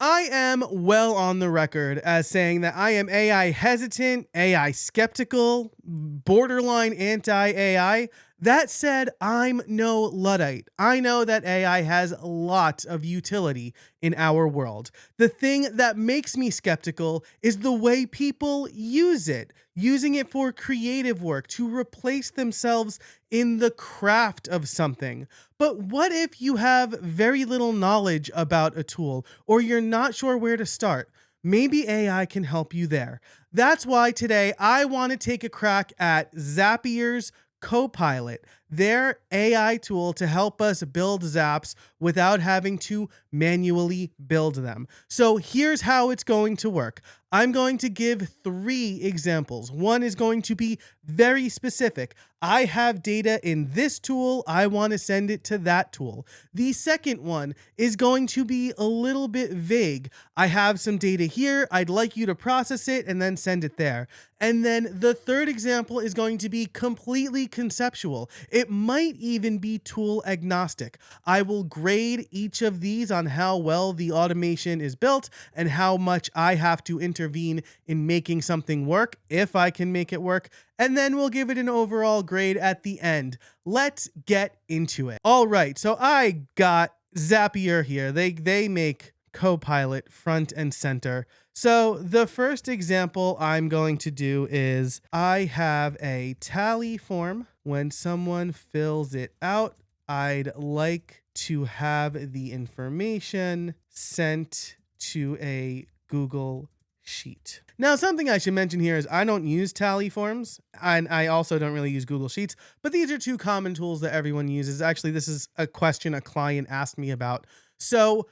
I am well on the record as saying that I am AI hesitant, AI skeptical, borderline anti AI. That said, I'm no Luddite. I know that AI has a lot of utility in our world. The thing that makes me skeptical is the way people use it, using it for creative work to replace themselves in the craft of something. But what if you have very little knowledge about a tool or you're not sure where to start? Maybe AI can help you there. That's why today I want to take a crack at Zapier's Copilot, their AI tool to help us build Zaps without having to manually build them. So here's how it's going to work. I'm going to give 3 examples. One is going to be very specific. I have data in this tool. I want to send it to that tool. The second one is going to be a little bit vague. I have some data here. I'd like you to process it and then send it there. And then the third example is going to be completely conceptual. It might even be tool agnostic. I will grade each of these on how well the automation is built and how much I have to intervene in making something work, if I can make it work, and then we'll give it an overall grade at the end. Let's get into it. All right, so I got Zapier here. They make Copilot front and center. So the first example I'm going to do is I have a tally form. When someone fills it out, I'd like to have the information sent to a Google Sheet. Now, something I should mention here is I don't use tally forms, and I also don't really use Google Sheets, but these are 2 common tools that everyone uses. Actually, this is a question a client asked me about. So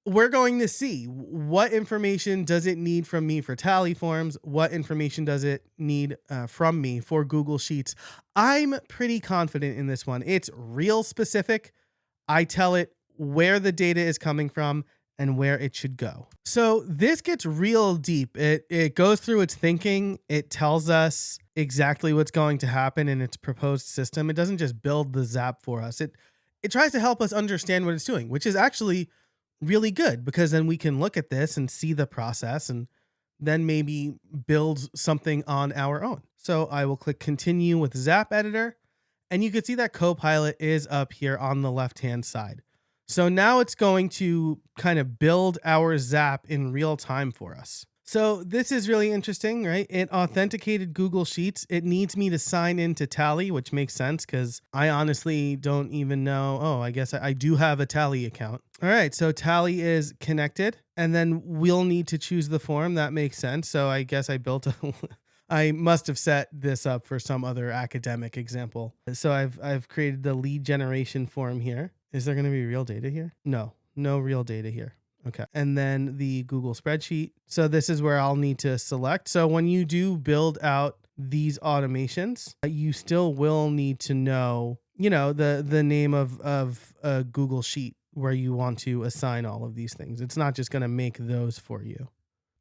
we're going to see what information does it need from me for tally forms, what information does it need from me for Google Sheets. I'm pretty confident in this one. It's real specific. I tell it where the data is coming from and where it should go. So this gets real deep. It goes through its thinking. It tells us exactly what's going to happen in its proposed system. It doesn't just build the Zap for us. It tries to help us understand what it's doing, which is actually really good because then we can look at this and see the process and then maybe build something on our own. So I will click continue with Zap Editor, and you can see that Copilot is up here on the left-hand side. So now it's going to kind of build our Zap in real time for us. So this is really interesting, right? It authenticated Google Sheets. It needs me to sign into Tally, which makes sense because I honestly don't even know. Oh, I guess I do have a Tally account. All right, so Tally is connected, and then we'll need to choose the form. That makes sense. So I guess I built a I must have set this up for some other academic example. So I've created the lead generation form here. Is there going to be real data here? No real data here. Okay. And then the Google spreadsheet. So this is where I'll need to select. So when you do build out these automations, you still will need to know, the name of a Google sheet where you want to assign all of these things. It's not just going to make those for you.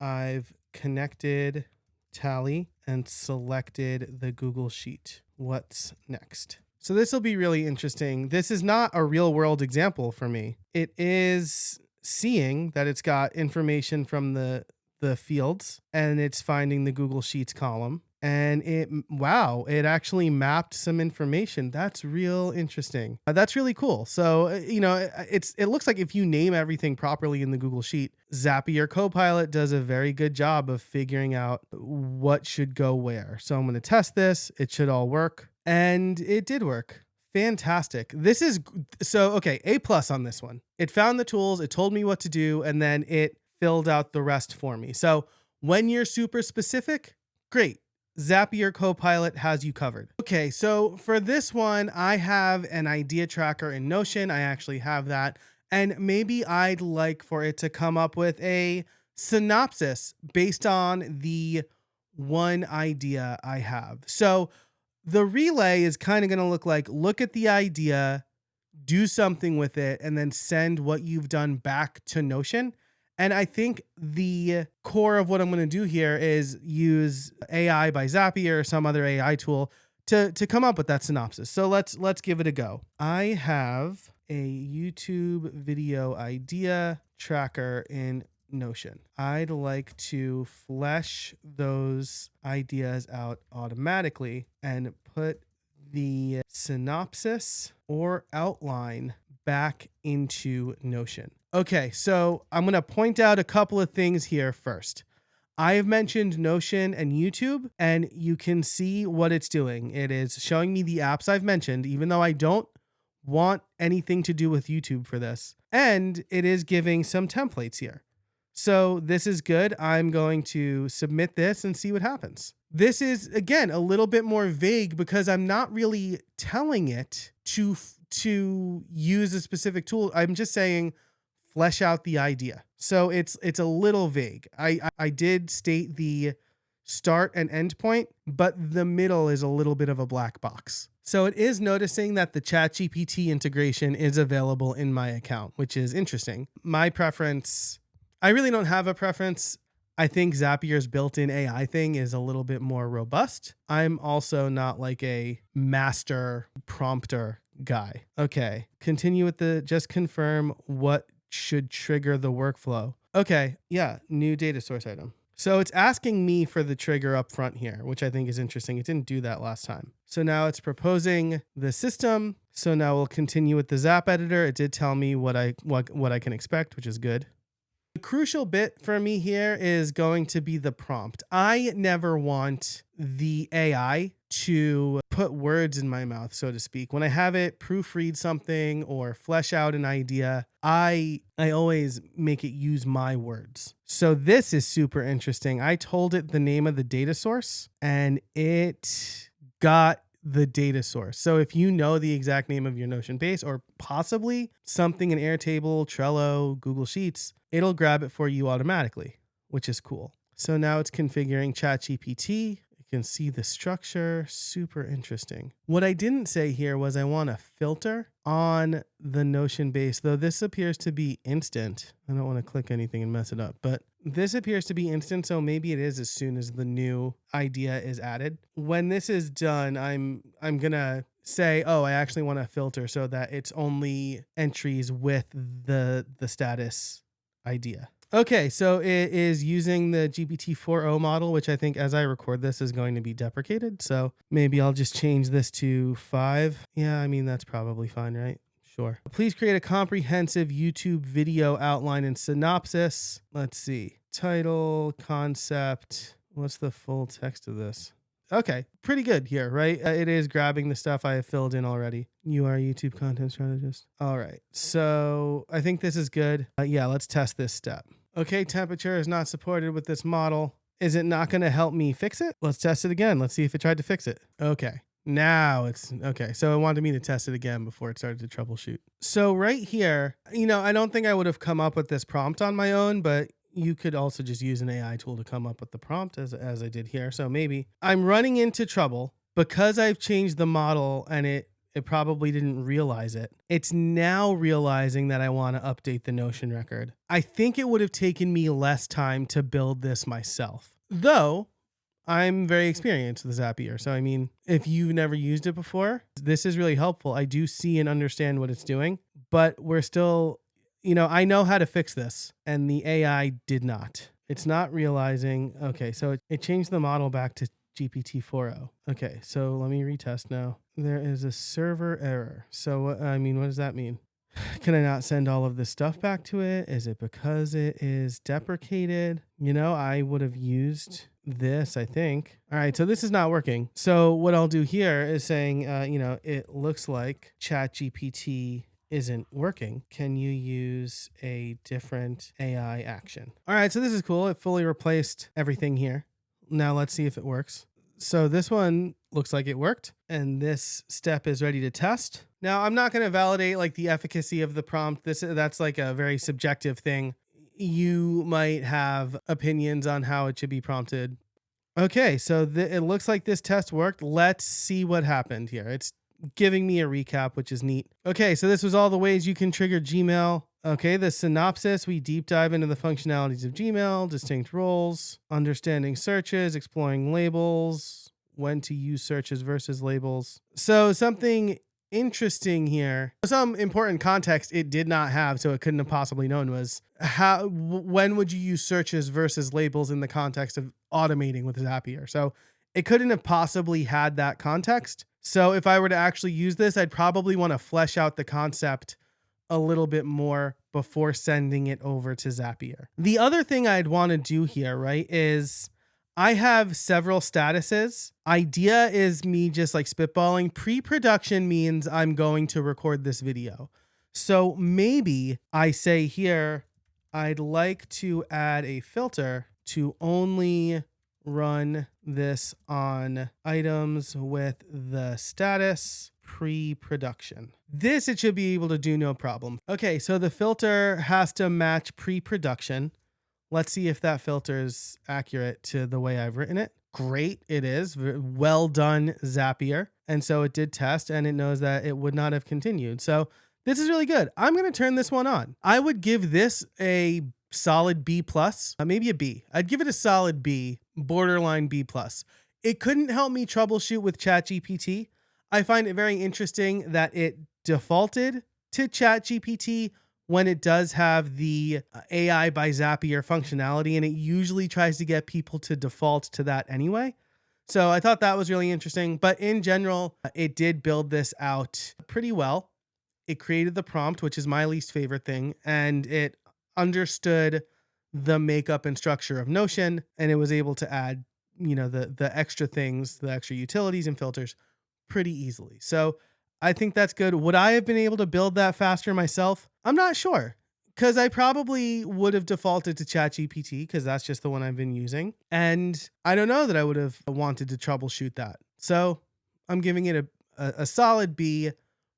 I've connected Tally and selected the Google sheet. What's next? So this will be really interesting. This is not a real world example for me. It is seeing that it's got information from the fields and it's finding the Google Sheets column. And it actually mapped some information. That's real interesting. That's really cool. So, it looks like if you name everything properly in the Google Sheet, Zapier Copilot does a very good job of figuring out what should go where. So I'm going to test this. It should all work. And it did work. Fantastic. Okay, A+ on this one. It found the tools, it told me what to do, and then it filled out the rest for me. So when you're super specific, great. Zapier Copilot has you covered. Okay, so for this one, I have an idea tracker in Notion. I actually have that. And maybe I'd like for it to come up with a synopsis based on the one idea I have. So the relay is kind of going to look at the idea, do something with it, and then send what you've done back to Notion. And I think the core of what I'm going to do here is use AI by Zapier or some other AI tool to come up with that synopsis. So let's give it a go. I have a YouTube video idea tracker in Notion. I'd like to flesh those ideas out automatically and put the synopsis or outline back into Notion. Okay, so I'm going to point out a couple of things here first. I have mentioned Notion and YouTube, and you can see what it's doing. It is showing me the apps I've mentioned, even though I don't want anything to do with YouTube for this. And it is giving some templates here. So this is good. I'm going to submit this and see what happens. This is, again, a little bit more vague because I'm not really telling it to use a specific tool. I'm just saying flesh out the idea. So it's a little vague. I did state the start and end point, but the middle is a little bit of a black box. So it is noticing that the ChatGPT integration is available in my account, which is interesting. My preference, I really don't have a preference. I think Zapier's built-in AI thing is a little bit more robust. I'm also not like a master prompter guy. Okay, continue with just confirm what should trigger the workflow. Okay, yeah, new data source item. So it's asking me for the trigger up front here, which I think is interesting. It didn't do that last time. So now it's proposing the system. So now we'll continue with the Zap editor. It did tell me what I can expect, which is good. The crucial bit for me here is going to be the prompt. I never want the AI to put words in my mouth, so to speak. When I have it proofread something or flesh out an idea, I always make it use my words. So this is super interesting. I told it the name of the data source and it got the data source. So if you know the exact name of your Notion base or possibly something in Airtable, Trello, Google Sheets, it'll grab it for you automatically, which is cool. So now it's configuring ChatGPT. You can see the structure, super interesting. What I didn't say here was I want a filter on the Notion base, though this appears to be instant. I don't want to click anything and mess it up, but this appears to be instant, so maybe it is as soon as the new idea is added. When this is done, I'm gonna say, oh, I actually want to filter so that it's only entries with the status idea. Okay, so it is using the GPT-4o model, which I think as I record this is going to be deprecated. So maybe I'll just change this to 5. Yeah, I mean, that's probably fine, right? Sure. Please create a comprehensive YouTube video outline and synopsis. Let's see. Title, concept. What's the full text of this? Okay, pretty good here, right? It is grabbing the stuff I have filled in already. You are a YouTube content strategist. All right, so I think this is good. Yeah, let's test this step. Okay, temperature is not supported with this model. Is it not going to help me fix it? Let's test it again. Let's see if it tried to fix it. Okay. Now it's okay. So it wanted me to test it again before it started to troubleshoot. So right here, I don't think I would have come up with this prompt on my own, but you could also just use an AI tool to come up with the prompt as I did here. So maybe I'm running into trouble because I've changed the model and it probably didn't realize it. It's now realizing that I want to update the Notion record. I think it would have taken me less time to build this myself, though I'm very experienced with Zapier. So, I mean, if you've never used it before, this is really helpful. I do see and understand what it's doing, but we're still, I know how to fix this and the AI did not. It's not realizing. Okay, so it changed the model back to GPT-4o. Okay, so let me retest now. There is a server error. So, what does that mean? Can I not send all of this stuff back to it? Is it because it is deprecated? I would have used this, I think. All right, so this is not working. So what I'll do here is saying, it looks like ChatGPT isn't working. Can you use a different AI action? All right, so this is cool. It fully replaced everything here. Now let's see if it works. So this one looks like it worked, and this step is ready to test. Now, I'm not going to validate like the efficacy of the prompt. That's like a very subjective thing. You might have opinions on how it should be prompted. Okay, so it looks like this test worked. Let's see what happened here. It's giving me a recap, which is neat. Okay, so this was all the ways you can trigger Gmail. Okay, the synopsis, we deep dive into the functionalities of Gmail, distinct roles, understanding searches, exploring labels, when to use searches versus labels. So something interesting here. Some important context it did not have, so it couldn't have possibly known was when would you use searches versus labels in the context of automating with Zapier. So it couldn't have possibly had that context. So if I were to actually use this, I'd probably want to flesh out the concept a little bit more before sending it over to Zapier. The other thing I'd want to do here, right, is I have several statuses. Idea is me just like spitballing. Pre-production means I'm going to record this video. So maybe I say here, I'd like to add a filter to only run this on items with the status pre-production. This it should be able to do no problem. Okay, so the filter has to match pre-production. Let's see if that filter is accurate to the way I've written it. Great, it is. Well done, Zapier. And so it did test and it knows that it would not have continued. So this is really good. I'm going to turn this one on. I would give this a solid B plus, maybe a B. I'd give it a solid B, borderline B plus. It couldn't help me troubleshoot with ChatGPT. I find it very interesting that it defaulted to ChatGPT when it does have the AI by Zapier functionality, and it usually tries to get people to default to that anyway. So I thought that was really interesting, but in general, it did build this out pretty well. It created the prompt, which is my least favorite thing, and it understood the makeup and structure of Notion, and it was able to add, the extra things, the extra utilities and filters pretty easily. So I think that's good. Would I have been able to build that faster myself? I'm not sure, because I probably would have defaulted to ChatGPT because that's just the one I've been using. And I don't know that I would have wanted to troubleshoot that. So I'm giving it a solid B,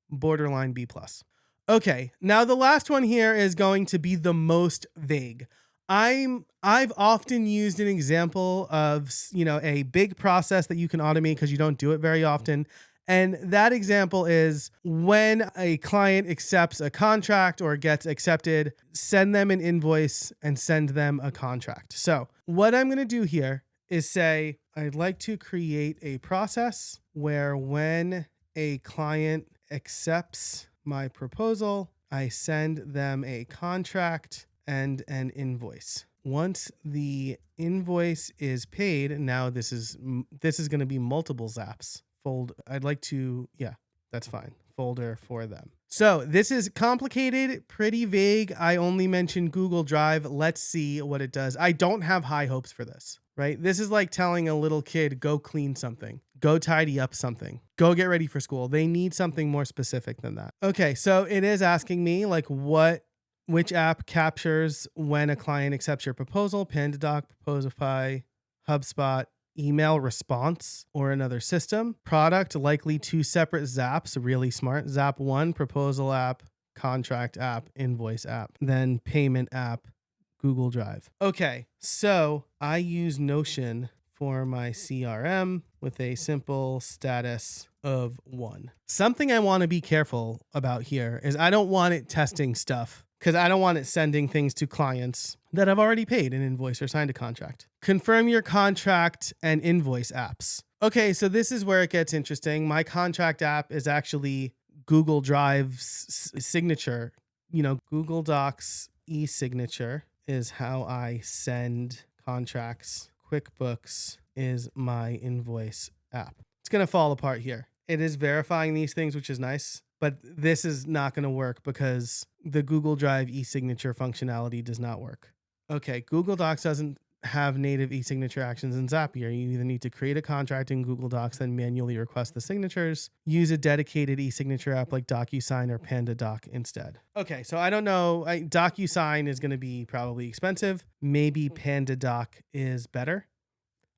borderline B plus. Okay, now the last one here is going to be the most vague. I've often used an example of, a big process that you can automate because you don't do it very often. And that example is when a client accepts a contract or gets accepted, send them an invoice and send them a contract. So what I'm going to do here is say, I'd like to create a process where when a client accepts my proposal, I send them a contract and an invoice. Once the invoice is paid, now this is going to be multiple Zaps. That's fine. Folder for them. So this is complicated, pretty vague. I only mentioned Google Drive. Let's see what it does. I don't have high hopes for this, right? This is like telling a little kid, go clean something, go tidy up something, go get ready for school. They need something more specific than that. Okay, so it is asking me like which app captures when a client accepts your proposal: PandaDoc, Proposify, HubSpot, email response, or another system. Product, likely two separate Zaps, really smart. Zap 1, proposal app, contract app, invoice app, then payment app, Google Drive. Okay, so I use Notion for my CRM with a simple status of 1. Something I want to be careful about here is I don't want it testing stuff, because I don't want it sending things to clients that have already paid an invoice or signed a contract. Confirm your contract and invoice apps. Okay, so this is where it gets interesting. My contract app is actually Google Drive's signature. Google Docs e-signature is how I send contracts. QuickBooks is my invoice app. It's going to fall apart here. It is verifying these things, which is nice, but this is not going to work because the Google Drive e-signature functionality does not work. Okay, Google Docs doesn't have native e-signature actions in Zapier. You either need to create a contract in Google Docs, then manually request the signatures, use a dedicated e-signature app like DocuSign or PandaDoc instead. Okay, so I don't know. DocuSign is going to be probably expensive. Maybe PandaDoc is better.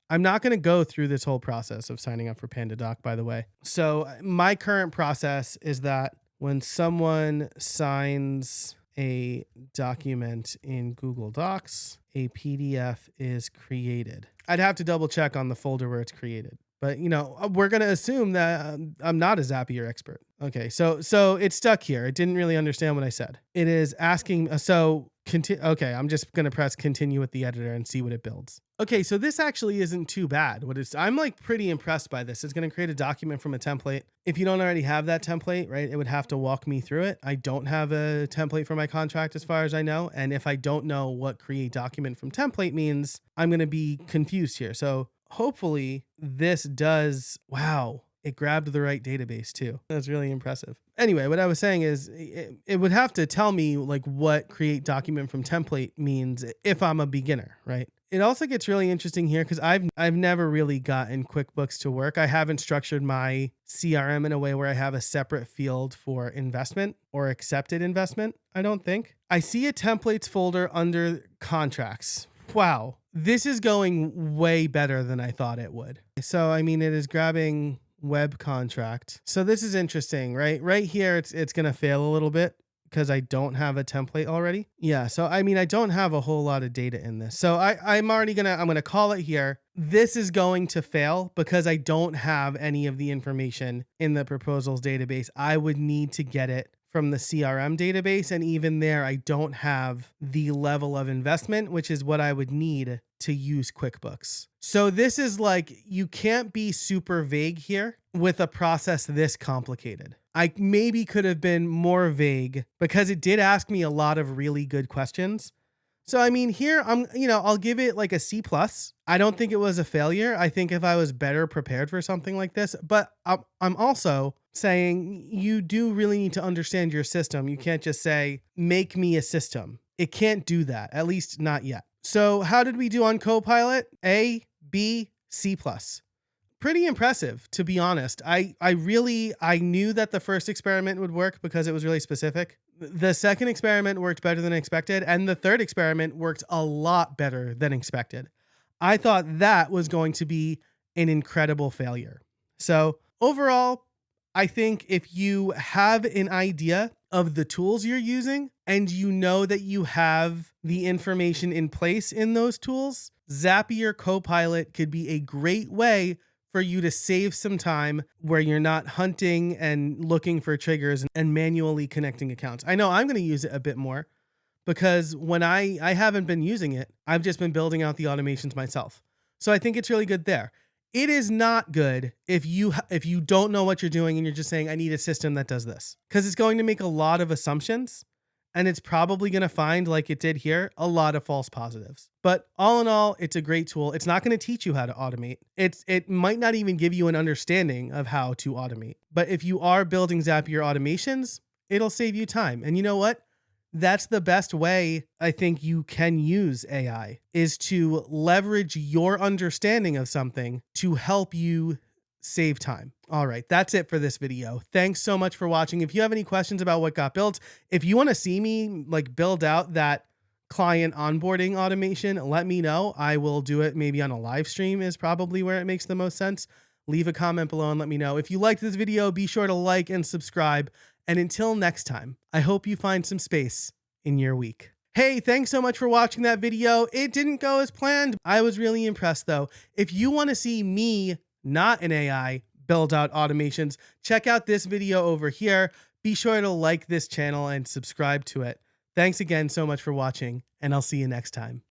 I'm not going to go through this whole process of signing up for PandaDoc, by the way. So my current process is that when someone signs a document in Google Docs, a PDF is created. I'd have to double check on the folder where it's created. But, we're going to assume that I'm not a Zapier expert. Okay, so it's stuck here. It didn't really understand what I said. It is asking, so Okay, I'm just going to press continue with the editor and see what it builds. Okay, so this actually isn't too bad. I'm like pretty impressed by this. It's going to create a document from a template. If you don't already have that template, right, it would have to walk me through it. I don't have a template for my contract as far as I know. And if I don't know what create document from template means, I'm going to be confused here. So hopefully this does, wow, it grabbed the right database too. That's really impressive. Anyway, what I was saying is it would have to tell me like what create document from template means if I'm a beginner, right? It also gets really interesting here because I've never really gotten QuickBooks to work. I haven't structured my CRM in a way where I have a separate field for investment or accepted investment, I don't think. I see a templates folder under contracts. Wow, this is going way better than I thought it would. So, I mean, it is grabbing web contract. So this is interesting, right? Right here, it's going to fail a little bit because I don't have a template already. Yeah. So, I mean, I don't have a whole lot of data in this. So I'm going to call it here. This is going to fail because I don't have any of the information in the proposals database. I would need to get it from the CRM database. And even there, I don't have the level of investment, which is what I would need to use QuickBooks. So this is like, you can't be super vague here with a process this complicated. I maybe could have been more vague because it did ask me a lot of really good questions. So, I mean, here I'll give it like a C+. I don't think it was a failure. I think if I was better prepared for something like this, but I'm also saying you do really need to understand your system. You can't just say, make me a system. It can't do that, at least not yet. So how did we do on Copilot? A, B, C+. Pretty impressive, to be honest. I knew that the first experiment would work because it was really specific. The second experiment worked better than expected, and the third experiment worked a lot better than expected. I thought that was going to be an incredible failure. So overall, I think if you have an idea of the tools you're using and you know that you have the information in place in those tools, Zapier Copilot could be a great way for you to save some time where you're not hunting and looking for triggers and manually connecting accounts. I know I'm going to use it a bit more because when I haven't been using it, I've just been building out the automations myself. So I think it's really good there. It is not good if you don't know what you're doing and you're just saying, I need a system that does this, because it's going to make a lot of assumptions and it's probably going to find, like it did here, a lot of false positives. But all in all, it's a great tool. It's not going to teach you how to automate. It might not even give you an understanding of how to automate. But if you are building Zapier automations, it'll save you time. And you know what? That's the best way I think you can use AI, is to leverage your understanding of something to help you save time. All right, that's it for this video. Thanks so much for watching. If you have any questions about what got built, if you want to see me like build out that client onboarding automation, let me know. I will do it maybe on a live stream is probably where it makes the most sense. Leave a comment below and let me know. If you liked this video, be sure to like and subscribe. And until next time, I hope you find some space in your week. Hey, thanks so much for watching that video. It didn't go as planned. I was really impressed though. If you want to see me, not an AI, build out automations, check out this video over here. Be sure to like this channel and subscribe to it. Thanks again so much for watching, and I'll see you next time.